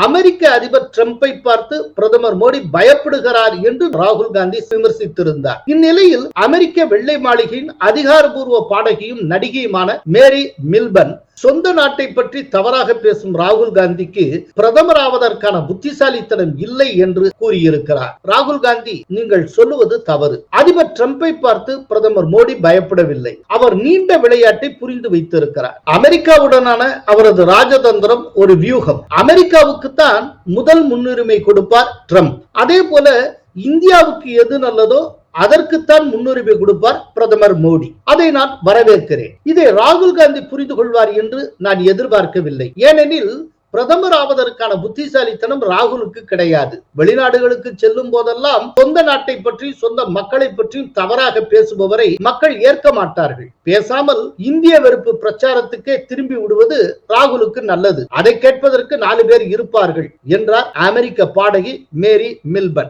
அமெரிக்க அதிபர் டிரம்பை பார்த்து பிரதமர் மோடி பயப்படுகிறார் என்று ராகுல் காந்தி விமர்சித்திருந்தார். இந்நிலையில் அமெரிக்க வெள்ளை மாளிகையின் அதிகாரப்பூர்வ பாடகியும் நடிகையுமான மேரி மில்பர்ன் சொந்த நாட்டை பற்றி தவறாக பேசும் ராகுல் காந்திக்கு பிரதமர் ஆவதற்கான புத்திசாலித்தனம் இல்லை என்று கூறியிருக்கிறார். ராகுல் காந்தி, நீங்கள் சொல்லுவது தவறு. அதிபர் டிரம்பை பார்த்து பிரதமர் மோடி பயப்படவில்லை. அவர் நீண்ட விளையாட்டை புரிந்து வைத்திருக்கிறார். அமெரிக்காவுடனான அவரது ராஜதந்திரம் ஒரு வியூகம். அமெரிக்காவுக்கு தான் முதல் முன்னுரிமை கொடுப்பார் டிரம்ப். அதே போல இந்தியாவுக்கு எது நல்லதோ அதற்குத்தான் முன்னுரிமை கொடுப்பார் பிரதமர் மோடி. அதை நான் வரவேற்கிறேன். இதை ராகுல் காந்தி புரிந்து கொள்வார் என்று நான் எதிர்பார்க்கவில்லை. ஏனெனில் பிரதமர் ஆவதற்கான புத்திசாலித்தனம் ராகுலுக்கு கிடையாது. வெளிநாடுகளுக்கு செல்லும் போதெல்லாம் சொந்த நாட்டை பற்றி சொந்த மக்களை பற்றி தவறாக பேசுபவரை மக்கள் ஏற்க மாட்டார்கள். பேசாமல் இந்திய வெறுப்பு பிரச்சாரத்துக்கே திரும்பி விடுவது ராகுலுக்கு நல்லது. அதை கேட்பதற்கு 4 பேர் இருப்பார்கள் என்றார் அமெரிக்க பாடகி மேரி மில்பர்ன்.